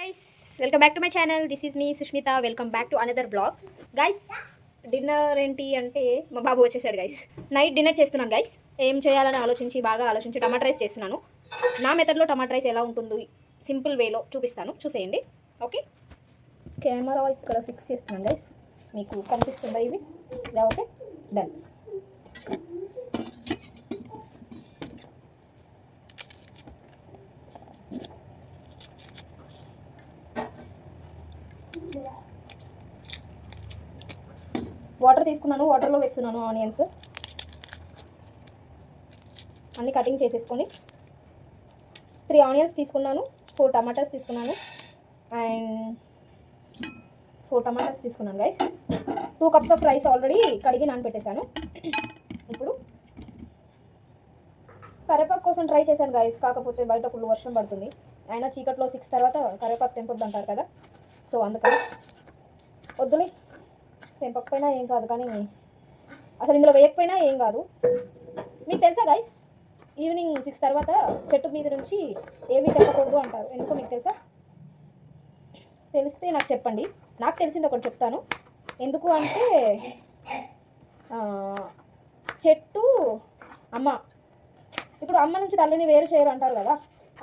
guys, welcome back to my channel. This is me Sushmita. Welcome back to another vlog. Guys, dinner ఏంటి అంటే మా బాబు వచ్చేసాడు guys. Night dinner చేస్తున్నాను guys. ఏం చేయాలని బాగా ఆలోచించి టమాటా రైస్ చేస్తున్నాను. నా మెథడ్లో టమాటా రైస్ ఎలా ఉంటుందో సింపుల్ వేలో చూపిస్తాను, చూసేయండి. ఓకే, కెమెరా ఇక్కడ ఫిక్స్ చేస్తున్నాను గైస్. మీకు కనిపిస్తుందా ఇవి? Okay, done. వాటర్ తీసుకున్నాను, వాటర్లో వేస్తున్నాను ఆనియన్స్ అన్నీ కటింగ్ చేసేసుకొని. 3 ఆనియన్స్ తీసుకున్నాను, 4 టమాటాస్ తీసుకున్నాను అండ్ 4 టమాటాస్ తీసుకున్నాను guys. 2 cups of rice already కడిగి నానబెట్టేశాను. ఇప్పుడు కరివేపాకు కోసం ట్రై చేశాను గైస్, కాకపోతే బయట ఫుల్ వర్షం పడుతుంది. అయినా చీకట్లో 6 తర్వాత కరివేపాకు తెంపొద్దు అంటారు కదా, సో అందుకని వద్దులే. తెంపకపోయినా ఏం కాదు, కానీ అసలు ఇందులో వేయకపోయినా ఏం కాదు. మీకు తెలుసా గైస్, ఈవినింగ్ 6 తర్వాత చెట్టు మీద నుంచి ఏమీ తెంపకూడదు అంటారు. ఎందుకో మీకు తెలుసా? తెలిస్తే నాకు చెప్పండి. నాకు తెలిసింది ఒకటి చెప్తాను. ఎందుకు అంటే చెట్టు అమ్మ, ఇప్పుడు అమ్మ నుంచి తల్లిని వేరు చేయరు అంటారు కదా,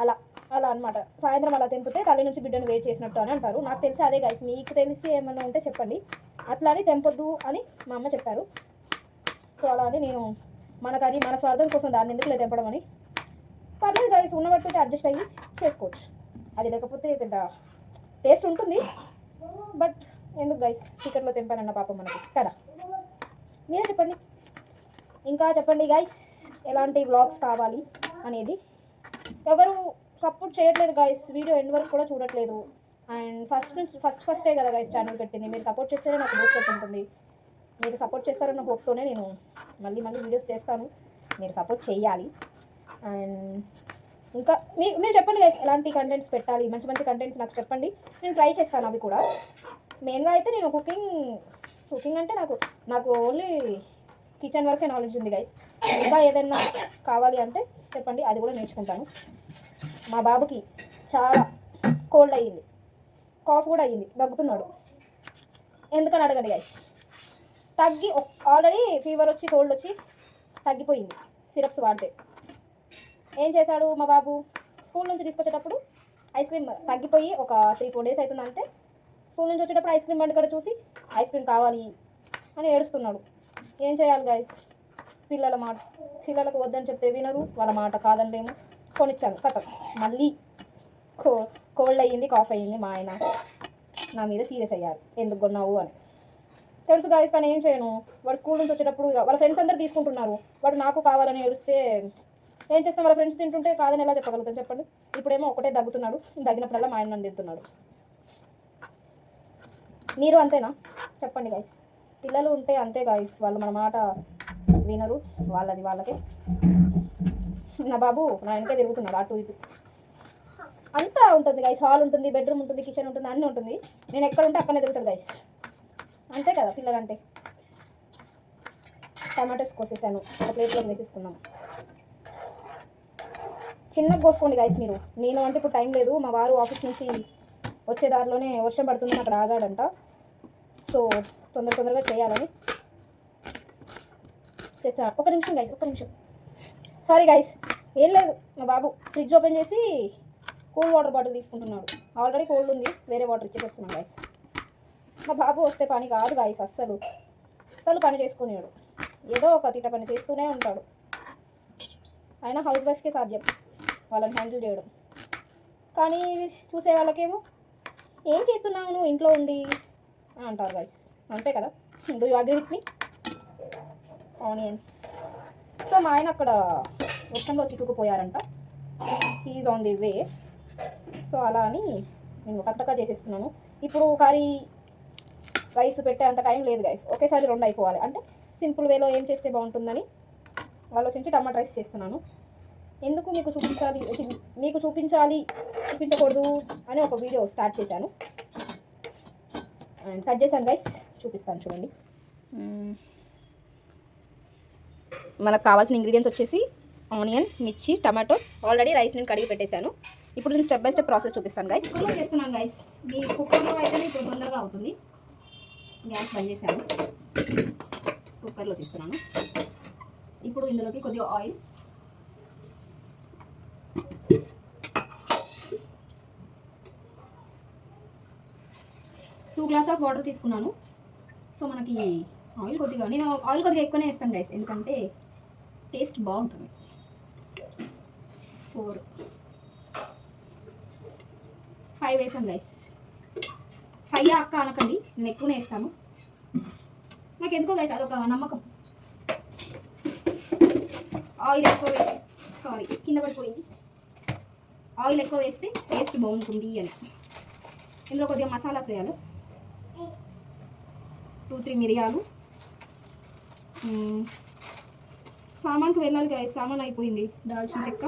అలా అలా అనమాట. సాయంత్రం అలా తెంపితే తల్లి నుంచి బిడ్డను వేరు చేసినట్టు అని అంటారు. నాకు తెలిసి అదే గైస్, మీకు తెలిసి ఏమన్నా ఉంటే చెప్పండి. అట్లా అని తెంపొద్దు అని మా అమ్మ చెప్పారు. సో అలా అని నేను మనకు మన స్వార్థం కోసం దాన్ని ఎందుకు లేదు తెంపడం అని. పర్లేదు గైస్, ఉన్నబట్టి అడ్జస్ట్ అయ్యి చేసుకోవచ్చు. అది లేకపోతే పెద్ద టేస్ట్ ఉంటుంది, బట్ ఎందుకు గైస్ చీకట్లో తెంపానన్న పాపం మనకి కదా. మీరే చెప్పండి, ఇంకా చెప్పండి గైస్, ఎలాంటి వ్లాగ్స్ కావాలి అనేది. ఎవరు సపోర్ట్ చేయట్లేదు గైస్, వీడియో ఎండ్ వరకు కూడా చూడట్లేదు. అండ్ ఫస్టే కదా గైస్ ఛానల్ పెట్టింది. మీరు సపోర్ట్ చేస్తేనే నాకు బూస్ట్ ఉంటుంది. మీరు సపోర్ట్ చేస్తారన్న హోప్తోనే నేను మళ్ళీ వీడియోస్ చేస్తాను. మీరు సపోర్ట్ చేయాలి. అండ్ ఇంకా మీరు చెప్పండి గైస్, ఎలాంటి కంటెంట్స్ పెట్టాలి, మంచి మంచి కంటెంట్స్ నాకు చెప్పండి, నేను ట్రై చేస్తాను అవి కూడా. మెయిన్గా అయితే నేను కుకింగ్ అంటే నాకు ఓన్లీ కిచెన్ వరకే నాలెడ్జ్ ఉంది గైస్. ఇంకా ఏదైనా కావాలి అంటే చెప్పండి, అది కూడా నేర్చుకుంటాను. మా బాబుకి చాలా కోల్డ్ అయ్యింది, కాఫ్ కూడా అయ్యింది, దగ్గుతున్నాడు. ఎందుకని అడగండి గైస్. ఆల్రెడీ ఫీవర్ వచ్చి కోల్డ్ వచ్చి తగ్గిపోయింది సిరప్స్ వాడితే. ఏం చేశాడు మా బాబు, స్కూల్ నుంచి తీసుకొచ్చేటప్పుడు ఐస్ క్రీమ్ తగ్గిపోయి ఒక 3-4 డేస్ అవుతుంది అంతే. స్కూల్ నుంచి వచ్చేటప్పుడు ఐస్ క్రీమ్ బండి కూడా చూసి ఐస్ క్రీమ్ కావాలి అని ఏడుస్తున్నాడు. ఏం చేయాలి గైస్, పిల్లలకు వద్దని చెప్తే వినరు, వాళ్ళ మాట కాదనిలేము. కొనిచ్చాను, కథ మళ్ళీ కోల్డ్ అయ్యింది, కాఫ్ అయ్యింది. మా ఆయన నా మీద సీరియస్ అయ్యారు, ఎందుకు కొన్నావు అని. తెలుసు గైస్, కానీ ఏం చేయను. వాడు స్కూల్ నుంచి వచ్చేటప్పుడు వాళ్ళ ఫ్రెండ్స్ అందరూ తీసుకుంటున్నారు, వాడు నాకు కావాలని ఏడుస్తే ఏం చేస్తాం? వాళ్ళ ఫ్రెండ్స్ తింటుంటే కాదని ఎలా చెప్పగలుగుతాం చెప్పండి. ఇప్పుడేమో ఒకటే దగ్గుతున్నాడు, దగ్గినప్పుడల్లా మా ఆయన నన్ను తిడుతున్నాడు. మీరు అంతేనా చెప్పండి గైస్? పిల్లలు ఉంటే అంతే గైస్, వాళ్ళు మన మాట వినరు, వాళ్ళకే. నా బాబు నా వెనకే తిరుగుతున్నాడు అటు ఇటు. అంతా ఉంటుంది గైస్, హాల్ ఉంటుంది, బెడ్రూమ్ ఉంటుంది, కిచెన్ ఉంటుంది, అన్నీ ఉంటుంది. నేను ఎక్కడ ఉంటే అక్కడనే తిరుగుతాను గైస్, అంతే కదా పిల్లలంటే. టమాటోస్ కోసేసాను, ఒక ప్లేట్లో వేసేసుకున్నాం. చిన్నగా కోసుకోండి గైస్ మీరు. నేను అంటే ఇప్పుడు టైం లేదు, మా వారు ఆఫీస్ నుంచి వచ్చే దారిలోనే వర్షం పడుతుంది, నాకు రాగాడంట. సో తొందరగా చేయాలని చేస్తాను. ఒక నిమిషం గైస్, ఒక్క నిమిషం. సారీ గైస్, ఏం లేదు, మా బాబు ఫ్రిడ్జ్ ఓపెన్ చేసి కూల్ వాటర్ బాటిల్ తీసుకుంటున్నాడు. ఆల్రెడీ కోల్డ్ ఉంది, వేరే వాటర్ ఇచ్చేసి వస్తున్నాను గైస్. మా బాబు వస్తే పని కాదు గైస్, అస్సలు పని చేసుకునేవాడు. ఏదో ఒక తీట పని చేస్తూనే ఉంటాడు. అయినా హౌస్ వైఫ్కే సాధ్యం వాళ్ళని హ్యాండిల్ చేయడం. కానీ చూసే వాళ్ళకేమో ఏం చేస్తున్నావు నువ్వు ఇంట్లో ఉండి అంటారు గైస్, అంతే కదా. Do you agree with me? Onions. So మా ఆయన అక్కడ వర్షంలో చిక్కుకుపోయారంట, he's on the way. So అలా అని నేను కరెక్ట్గా చేసేస్తున్నాను. ఇప్పుడు కర్రీ రైస్ పెట్టే అంత టైం లేదు గైస్, ఒకేసారి 2 అయిపోవాలి. అంటే సింపుల్ వేలో ఏం చేస్తే బాగుంటుందని ఆలోచించి టమాటా రైస్ చేస్తున్నాను. ఎందుకు మీకు చూపించకూడదు అని ఒక వీడియో స్టార్ట్ చేశాను అండ్ కట్ చేశాను గైస్, చూపిస్తాను చూడండి. మనకు కావాల్సిన ఇంగ్రీడియంట్స్ వచ్చేసి ఆనియన్, మిర్చి, టమాటోస్. ఆల్రెడీ రైస్ నేను కడిగి పెట్టేశాను. ఇప్పుడు నేను స్టెప్ బై స్టెప్ ప్రాసెస్ చూపిస్తాను గైస్. కుక్కర్లో చేస్తున్నాను గైస్. మీ కుక్కర్లో అయితే ఇప్పుడు తొందరగా అవుతుంది. గ్యాస్ బంద్ చేశాను, కుక్కర్లో చేస్తున్నాను. ఇప్పుడు ఇందులోకి కొద్దిగా oil, two glass of water తీసుకున్నాను. సో మనకి ఆయిల్ కొద్దిగా, నేను ఆయిల్ కొద్దిగా ఎక్కువనే వేస్తాను గైస్, ఎందుకంటే టేస్ట్ బాగుంటుంది. 4 5 వేసాను గైస్. 5 అక్క అనకండి, నేను ఎక్కువనే వేస్తాను. నాకు ఎందుకో గైస్ అదొక నమ్మకం. ఆయిల్ ఎక్కువ వేస్తే, సారీ కింద పడిపోయింది, ఆయిల్ ఎక్కువ వేస్తే టేస్ట్ బాగుంటుంది అని. ఇందులో కొద్దిగా మసాలాస్ వేయాలి. 2-3 మిరియాలు. సామాన్కి వెళ్ళాలి గైస్, సామాన్ అయిపోయింది. దాల్చిన చెక్క,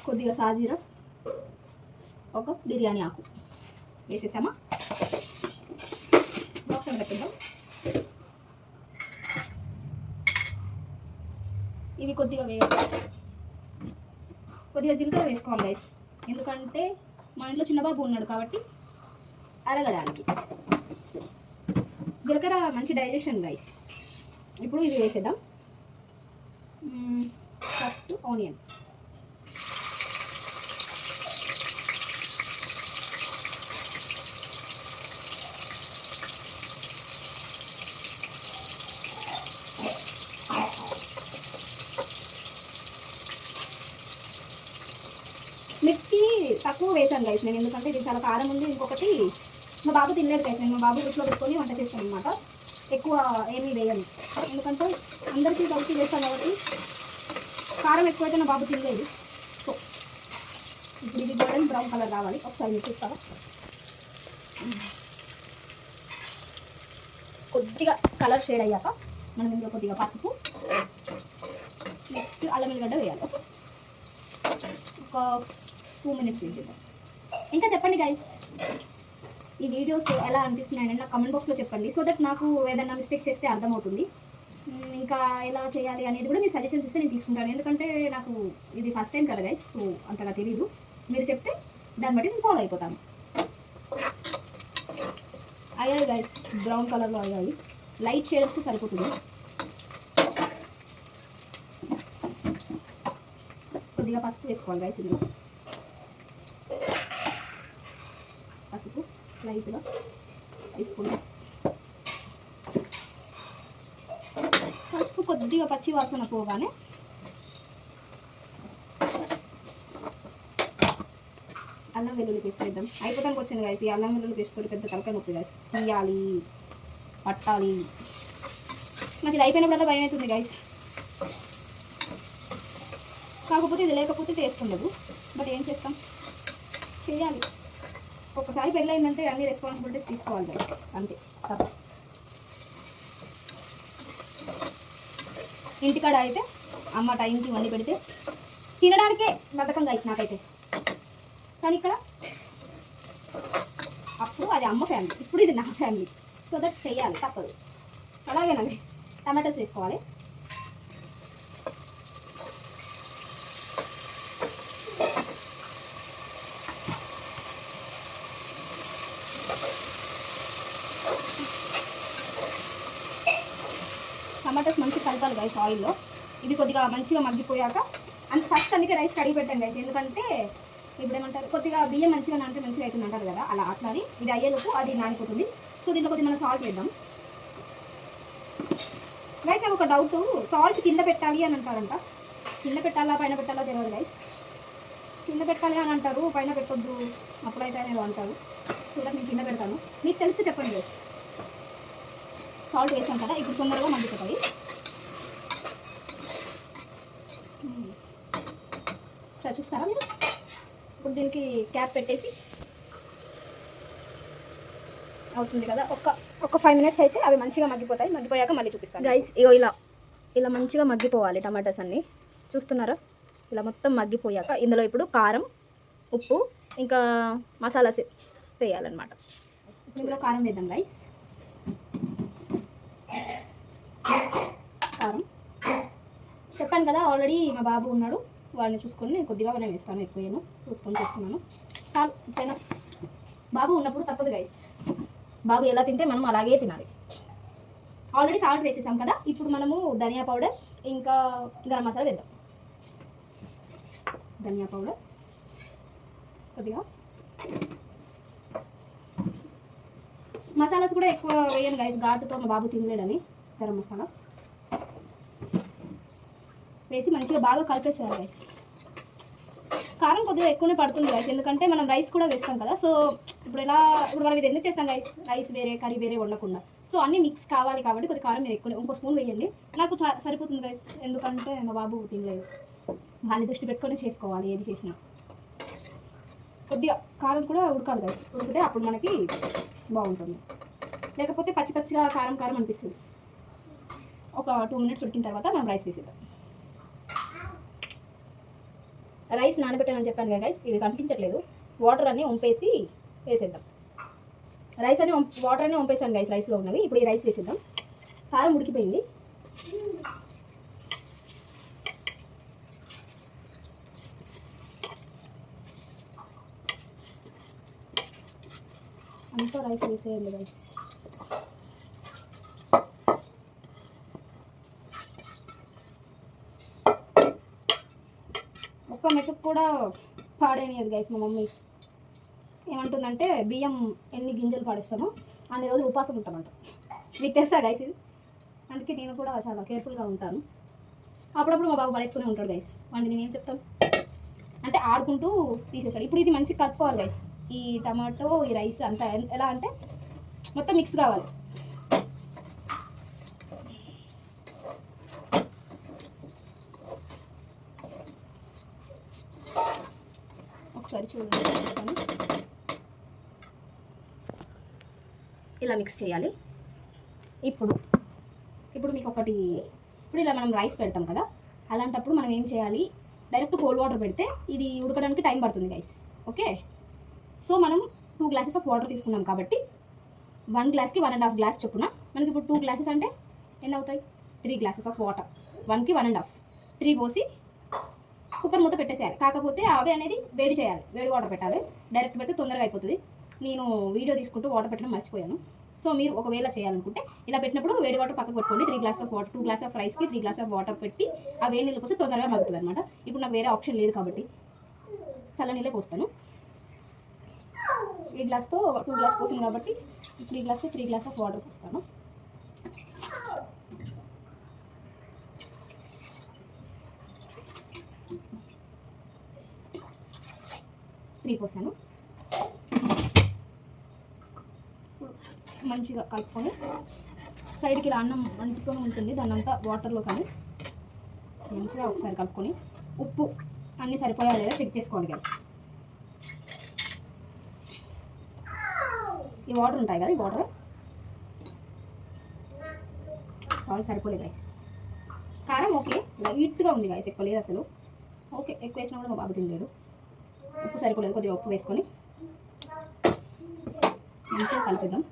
కొద్దిగా సాజీరా, ఒక బిర్యానీ ఆకు వేసేసామా. బాక్స్ అని పెట్టిద్దాం. ఇవి కొద్దిగా కొద్దిగా జీలకర్ర వేసుకోవాలి గైస్, ఎందుకంటే మా ఇంట్లో చిన్నబాబు ఉన్నాడు కాబట్టి అరగడానికి. జీలకర్ర మంచి డైజెషన్ గైస్. ఇప్పుడు ఇది వేసేద్దాం. ఫస్ట్ ఆనియన్స్, మిర్చి తక్కువ వేసాను గైస్ నేను, ఎందుకంటే ఇది చాలా కారం ఉంది. ఇంకొకటి మా బాబు తినలేదు గైస్, నేను మా బాబు రుచిలో పెట్టుకొని వంట చేస్తాను అనమాట. ఎక్కువ ఏమీ వేయను, ఎందుకంటే అందరికీ కలిసి చేస్తాను కాబట్టి కారం ఎక్కువైతే నా బాబు తినలేదు. సో ఇప్పుడు ఇది గోల్డెన్ బ్రౌన్ కలర్ రావాలి. ఒకసారి మీరు చూస్తారా, కొద్దిగా కలర్ షేడ్ అయ్యాక మనం ఇందులో కొద్దిగా పసుపు, నెక్స్ట్ అల్లం వెల్లిగడ్డ వేయాలి. ఒక 2 మినిట్స్ వేద్దాం. ఇంకా చెప్పండి గైస్, ఈ వీడియోస్ ఎలా అనిపిస్తున్నాయని నాకు కమెంట్ బాక్స్లో చెప్పండి, సో దట్ నాకు ఏదైనా మిస్టేక్స్ చేస్తే అర్థమవుతుంది. ఇంకా ఎలా చేయాలి అనేది కూడా మీరు సజెషన్స్ ఇస్తే నేను తీసుకుంటాను, ఎందుకంటే నాకు ఇది ఫస్ట్ టైం కదా గైస్, సో అంతగా తెలీదు. మీరు చెప్తే దాన్ని బట్టి నేను ఫాలో అయిపోతాను. అయ్యాయి గైస్, బ్రౌన్ కలర్లో అయ్యాయి. లైట్ షేడ్ వస్తే సరిపోతుంది. కొద్దిగా పసుపు వేసుకోవాలి గైస్. ఇందులో పసుపు లైట్గా వేసుకుంటాం. పసుపు కొద్దిగా పచ్చి వాసన పోగానే అల్లం వెల్లుల్లి పేస్ట్ వేద్దాం. అయిపోతానికి వచ్చింది గైస్. ఈ అల్లం వెల్లుల్లి పేస్ట్ కూడా పెద్ద తలకాయ నొప్పి గైస్, తీయాలి, పట్టాలి. నాకు ఇది అయిపోయినప్పుడల్లా భయం అవుతుంది గైస్. కాకపోతే ఇది లేకపోతే టేస్ట్ ఉండదు, బట్ ఏం చేస్తాం, చేయాలి. ఒకసారి పెళ్ళయిందంటే అన్ని రెస్పాన్సిబిలిటీస్ తీసుకోవాలి గైస్, అంతే. ఇంటికాడ అయితే అమ్మ టైంకి వండి పెడితే తినడానికే బద్ధకం గైస్ నాకైతే. కానీ ఇక్కడ అప్పుడు అది అమ్మ ఫ్యామిలీ, ఇప్పుడు ఇది నా ఫ్యామిలీ, సో దట్ చెయ్యాలి, తప్పదు. అలాగేనా గైస్. టమాటోస్ వేసుకోవాలి. టమాటోస్ మంచిగా కలపాలి గైస్ ఆయిల్లో. ఇది కొద్దిగా మంచిగా మగ్గిపోయాక ఫస్ట్ అందుకే రైస్ కడిగి పెట్టండి గైస్, ఎందుకంటే ఇప్పుడు ఏమంటారు, కొద్దిగా బియ్యం మంచిగా నానితే మంచిగా అవుతుంది అంటారు కదా, అలా అట్లాని ఇది అయ్యేలోపు అది నానిపోతుంది. సో దీంట్లో కొద్దిగా మనం సాల్ట్ వేద్దాం గైస్. నాకు ఒక డౌట్, సాల్ట్ కింద పెట్టాలి అని అంటారంట. కింద పెట్టాలా పైన పెట్టాలా తెలియదు గైస్. కింద పెట్టాలి అని అంటారు, పైన పెట్టొద్దు అప్పుడైతే నేను అంటారు. చూడ నేను కింద పెడతాను, మీకు తెలిస్తే చెప్పండి గైస్. సాల్ట్ వేసాం కదా, ఇప్పుడు తొందరగా మగ్గిపోతాయి. సరే చూస్తారా మీరు. ఇప్పుడు దీనికి క్యాప్ పెట్టేసి అవుతుంది కదా, ఒక 5 మినిట్స్ అయితే అవి మంచిగా మగ్గిపోతాయి. మగ్గిపోయాక మళ్ళీ చూపిస్తాను గైస్. ఇగో ఇలా మంచిగా మగ్గిపోవాలి టమాటాస్ అన్నీ. చూస్తున్నారా, ఇలా మొత్తం మగ్గిపోయాక ఇందులో ఇప్పుడు కారం, ఉప్పు, ఇంకా మసాలాస్ వేయాలన్నమాట. ఇందులో కారం వేద్దాం గైస్. కారం చెప్పాను కదా, ఆల్రెడీ మా బాబు ఉన్నాడు, వాడిని చూసుకొని నేను కొద్దిగానే వేస్తాను, ఎక్కువ చూసుకొని చేస్తున్నాను. చాలు సైనా. బాబు ఉన్నప్పుడు తప్పదు గైస్, బాబు ఎలా తింటే మనం అలాగే తినాలి. ఆల్రెడీ సాల్ట్ వేసేసాం కదా, ఇప్పుడు మనము ధనియా పౌడర్ ఇంకా గరం మసాలా వేద్దాం. ధనియా పౌడర్ కొద్దిగా, మసాలాస్ కూడా ఎక్కువ వేయను గైస్, ఘాటుతో మా బాబు తినలేడని. గరం మసాలా వేసి మంచిగా బాగా కలిపేసేయాలి గైస్. కారం కొద్దిగా ఎక్కువనే పడుతుంది గైస్, ఎందుకంటే మనం రైస్ కూడా వేస్తాం కదా. సో ఇప్పుడు మనం ఇది ఎందుకు చేస్తాం గైస్, రైస్ వేరే కర్రీ వేరే వండకుండా. సో అన్నీ మిక్స్ కావాలి కాబట్టి కొద్దిగా కారం మీరు ఎక్కువ ఇంకో స్పూన్ వేయండి. నాకు సరిపోతుంది గైస్, ఎందుకంటే మా బాబు తినలేదు. దాన్ని దృష్టి పెట్టుకొని చేసుకోవాలి ఏది చేసినా. కొద్దిగా కారం కూడా ఉడకాలి గైస్, ఉడికితే అప్పుడు మనకి బాగుంటుంది. లేకపోతే పచ్చి పచ్చిగా కారం కారం అనిపిస్తుంది. ఒక 2 మినిట్స్ ఉడికిన తర్వాత మనం రైస్ వేసేద్దాం. రైస్ నానబెట్టానని చెప్పాను కదా గైస్, ఇవి కనిపించట్లేదు. వాటర్ అన్నీ వంపేసి వేసేద్దాం. వాటర్ అన్నీ వంపేసాను గైస్ రైస్లో ఉన్నవి. ఇప్పుడు ఈ రైస్ వేసేద్దాం. కారం ఉడికిపోయింది. అంతా రైస్ వేసేయండి గైస్. ఒక్క మెతుకు కూడా పాడేనియదు గైస్ మా మమ్మీ. ఏమంటుందంటే బియ్యం ఎన్ని గింజలు పాడేస్తామో అన్ని రోజులు ఉపాసం ఉంటామంట. మీకు తెలుసా గైస్ ఇది? అందుకే నేను కూడా చాలా కేర్ఫుల్గా ఉంటాను. అప్పుడప్పుడు మా బాబు పడేస్తూనే ఉంటాడు గైస్. వాడిని నేను ఏం చెప్తాను అంటే ఆడుకుంటూ తీసేస్తాడు. ఇప్పుడు ఇది మంచిగా కలుపుకోవాలి గైస్. ఈ టమాటో ఈ రైస్ అంతా ఎలా అంటే మొత్తం మిక్స్ కావాలి. ఒకసారి చూడండి, ఇలా మిక్స్ చేయాలి. ఇప్పుడు మీకు ఇప్పుడు ఇలా మనం రైస్ పెడతాం కదా, అలాంటప్పుడు మనం ఏం చేయాలి, డైరెక్ట్ కోల్డ్ వాటర్ పెడితే ఇది ఉడకడానికి టైం పడుతుంది గైస్. ఓకే, సో మనం 2 గ్లాసెస్ ఆఫ్ వాటర్ తీసుకున్నాం కాబట్టి 1 గ్లాస్కి 1.5 గ్లాస్ చొప్పున మనకి ఇప్పుడు 2 గ్లాసెస్ అంటే ఎన్ని అవుతాయి? 3 గ్లాసెస్ ఆఫ్ వాటర్. 1కి 1.5 3 పోసి కుక్కర్ మూత పెట్టేసేయాలి. కాకపోతే అవి అనేది వేడి చేయాలి, వేడి వాటర్ పెట్టాలి. డైరెక్ట్ పెడితే తొందరగా అయిపోతుంది. నేను వీడియో తీసుకుంటూ వాటర్ పెట్టడం మర్చిపోయాను. సో మీరు ఒకవేళ చేయాలనుకుంటే ఇలా పెట్టినప్పుడు వేడి వాటర్ పక్కకు పెట్టుకోండి. 3 glass of water, 2 glass of రైస్కి 3 గ్లాస్ ఆఫ్ వాటర్ పెట్టి ఆ వేడి నీళ్ళు పోసి తొందరగా మగ్గుతుంది అనమాట. ఇప్పుడు నాకు వేరే ఆప్షన్ లేదు కాబట్టి చల్ల నీళ్ళే పోస్తాను. ఈ గ్లాస్తో 2 గ్లాస్ పోసాను కాబట్టి 3 గ్లాస్కి 3 గ్లాస్ ఆఫ్ వాటర్ పోస్తాను. పోసాను. మంచిగా కలుపుకొని సైడ్కి ఇలా అన్నం అంటుకొని ఉంటుంది, దాన్ని అంతా వాటర్లో కానీ మంచిగా ఒకసారి కలుపుకొని ఉప్పు అన్నీ సరిపోయా లేదా చెక్ చేసుకోండి గైస్. ఈ వాటర్ ఉంటాయి కదా, ఈ వాటర్ సాల్ట్ సరిపోలేదు గైస్. కారం ఓకే, లైట్గా ఉంది గైస్, ఎక్కువ లేదు అసలు. ఓకే, ఎక్కువ వేసినా కూడా మా బాబు తినలేడు. ఉప్పు సరిపోలేదు, కొద్దిగా ఉప్పు వేసుకొని మంచిగా కలిపిద్దాం.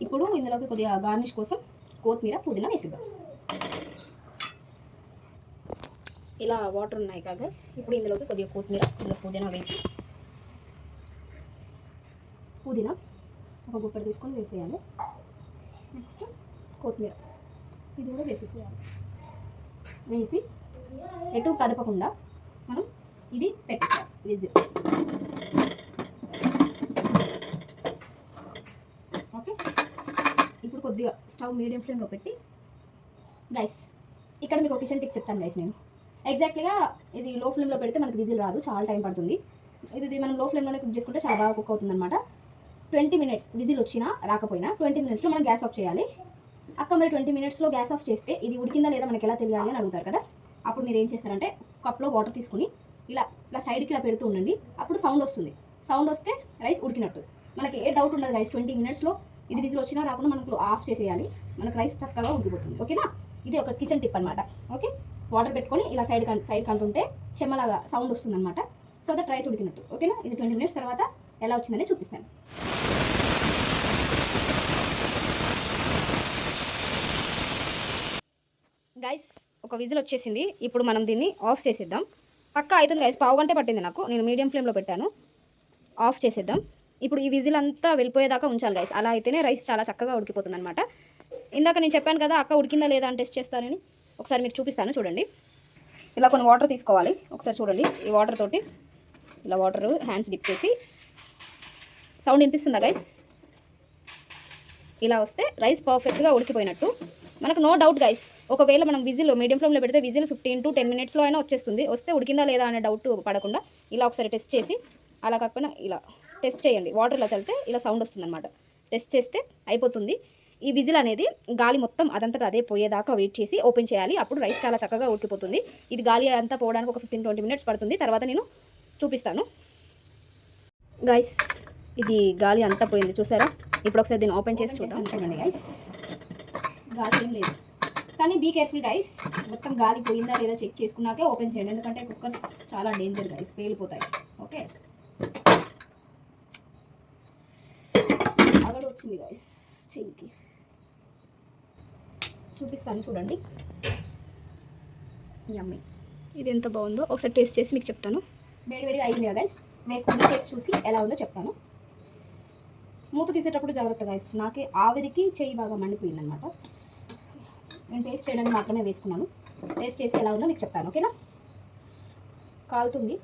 ఇప్పుడు ఇందులోకి కొద్దిగా గార్నిష్ కోసం కొత్తిమీర పుదీనా వేసిద్దాం. ఇలా వాటర్ ఉన్నాయి కదా గైస్, ఇప్పుడు ఇందులోకి కొద్దిగా కొత్తిమీర కొద్దిగా పుదీనా వేసి, పుదీనా ఒక గుప్పెడు తీసుకొని వేసేయాలి. నెక్స్ట్ కొత్తిమీర ఇది కూడా వేసేసేయాలి. వేసి ఎటు కదపకుండా మనం ఇది పెట్టేసాం విజిల్. ఓకే, ఇప్పుడు కొద్దిగా స్టవ్ మీడియం ఫ్లేమ్లో పెట్టి గైస్, ఇక్కడ మీకు ఒక కిచెన్ టిప్ చెప్తాను గైస్. నేను ఎగ్జాక్ట్లీగా ఇది లో ఫ్లేమ్లో పెడితే మనకి విజిల్ రాదు, చాలా టైం పడుతుంది. ఇది మనం లో ఫ్లేమ్లోనే కుక్ చేసుకుంటే చాలా బాగా కుక్ అవుతుంది అనమాట. 20 మినిట్స్ విజిల్ వచ్చినా రాకపోయినా 20 మినిట్స్లో మనం గ్యాస్ ఆఫ్ చేయాలి. అక్క మరి 20 మినిట్స్లో గ్యాస్ ఆఫ్ చేస్తే ఇది ఉడికిందా లేదా మనకి ఎలా తెలియాలి అని అడుగుతారు కదా. అప్పుడు మీరు ఏం చేస్తారంటే కప్లో వాటర్ తీసుకుని ఇలా సైడ్కి ఇలా పెడుతూ ఉండండి. అప్పుడు సౌండ్ వస్తుంది. సౌండ్ వస్తే రైస్ ఉడికినట్టు. మనకి ఏ డౌట్ ఉండదు గైస్. 20 మినిట్స్లో ఇది విజిల్ వచ్చినా రాకుండా మనకు ఆఫ్ చేసేయాలి, మనకు రైస్ చక్కగా ఉడికిపోతుంది. ఓకేనా, ఇది ఒక కిచెన్ టిప్ అనమాట. ఓకే, వాటర్ పెట్టుకొని ఇలా సైడ్ కంటుంటే చెమ్మలాగా సౌండ్ వస్తుంది అనమాట. సో దట్ రైస్ ఉడికినట్టు. ఓకేనా, ఇది 20 మినిట్స్ తర్వాత ఎలా వచ్చిందని చూపిస్తాను. గైస్, ఒక విజిల్ వచ్చేసింది. ఇప్పుడు మనం దీన్ని ఆఫ్ చేసేద్దాం. పక్కా అవుతుంది గైస్, పావు గంటే పట్టింది నాకు. నేను మీడియం ఫ్లేమ్లో పెట్టాను. ఆఫ్ చేసేద్దాం. ఇప్పుడు ఈ విజిల్ అంతా వెళ్ళిపోయేదాకా ఉంచాలి గైస్. అలా అయితేనే రైస్ చాలా చక్కగా ఉడికిపోతుంది అనమాట. ఇందాక నేను చెప్పాను కదా అక్క ఉడికిందా లేదా అని టెస్ట్ చేస్తానని. ఒకసారి మీకు చూపిస్తాను చూడండి. ఇలా కొన్ని వాటర్ తీసుకోవాలి. ఒకసారి చూడండి, ఈ వాటర్ తోటి ఇలా వాటర్ హ్యాండ్స్ డిప్ చేసి, సౌండ్ వినిపిస్తుందా గైస్? ఇలా వస్తే రైస్ పర్ఫెక్ట్గా ఉడికిపోయినట్టు మనకు. నో డౌట్ గైస్, ఒకవేళ మనం విజిల్ మీడియం ఫ్లేమ్లో పెడితే విజిల్ 15 to 10 minutesలో అయినా వచ్చేస్తుంది. వస్తే ఉడికిందా లేదా అనే డౌట్ పడకుండా ఇలా ఒకసారి టెస్ట్ చేసి, అలా కాకపోయినా ఇలా టెస్ట్ చేయండి. వాటర్ ఇలా చల్లితే ఇలా సౌండ్ వస్తుంది అనమాట. టెస్ట్ చేస్తే అయిపోతుంది. ఈ విజిల్ అనేది గాలి మొత్తం అదంతటా అదే పోయేదాకా వెయిట్ చేసి ఓపెన్ చేయాలి. అప్పుడు రైస్ చాలా చక్కగా ఉడికిపోతుంది. ఇది గాలి అంతా పోవడానికి ఒక 15-20 minutes పడుతుంది. తర్వాత నేను చూపిస్తాను గైస్. ఇది గాలి అంతా పోయింది చూసారా? ఇప్పుడు ఒకసారి దీన్ని ఓపెన్ చేసి చూద్దాం. చూడండి గైస్, గాలి ఏం లేదు. కానీ బీ కేర్ఫుల్ గైస్, మొత్తం గాలి పోయిందా లేదా చెక్ చేసుకున్నాకే ఓపెన్ చేయండి. ఎందుకంటే కుక్కర్స్ చాలా డేంజర్ గైస్, పేలిపోతాయి. ఓకే, అగడు వచ్చింది గైస్ చెయ్యికి. చూపిస్తాను చూడండి. యమ్మీ, ఇది ఎంత బాగుందో ఒకసారి టేస్ట్ చేసి మీకు చెప్తాను. వేడివేడిగా అయింది కదా గైస్, వేసుకుని టేస్ట్ చూసి ఎలా ఉందో చెప్తాను. మూత తీసేటప్పుడు జాగ్రత్త గైస్, నాకే ఆవిరికి చెయ్యి బాగా మండిపోయిందనమాట. నేను టేస్ట్ చేయడానికి మాత్రమే వేసుకున్నాను. టేస్ట్ చేసి ఎలా ఉందో మీకు చెప్తాను. ఓకేనా? కాలుతుంది,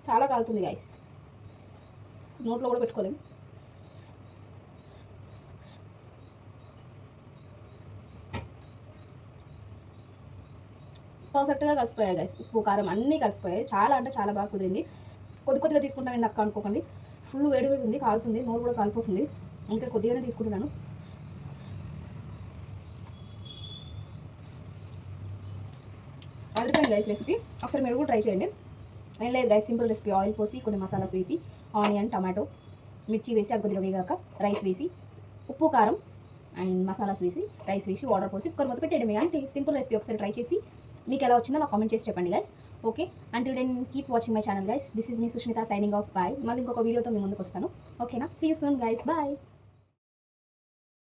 చాలా కాలుతుంది గైస్, నోట్లో కూడా పెట్టుకోలేము. పర్ఫెక్ట్గా కలిసిపోయాయి గైస్. ఉప్పు కారం అన్నీ కలిసిపోయాయి. చాలా అంటే చాలా బాగా కుదిరింది. కొద్దిగా తీసుకుంటాం ఏంది అక్క అనుకోకండి. ఫుల్ వేడి వేడి ఉంది, కాలుతుంది, నోరు కూడా కాలిపోతుంది. ఇంకా కొద్దిగానే తీసుకుంటున్నాను. అదిరిపోయింది గైస్ రెసిపీ. ఒకసారి మీరు కూడా ట్రై చేయండి. ఏం లేదు గైస్, సింపుల్ రెసిపీ. ఆయిల్ పోసి కొన్ని మసాలాస్ వేసి, ఆనియన్, టమాటో, మిర్చి వేసి, అది కొద్దిగా వేగాక రైస్ వేసి, ఉప్పు కారం అండ్ మసాలాస్ వేసి, రైస్ వేసి, వాటర్ పోసి కుక్కర్ మొత్తం పెట్టేయడమే. అంతే, సింపుల్ రెసిపీ. ఒకసారి ట్రై చేసి మీకు ఎలా వచ్చిందో నాకు కామెంట్ చేసి చెప్పండి guys. Okay, until then keep watching my channel guys. This is me Sushmita signing off. Bye. మళ్ళీ ఇంకొక వీడియోతో మీ ముందుకు వస్తాను. ఓకేనా? See you soon guys. Bye.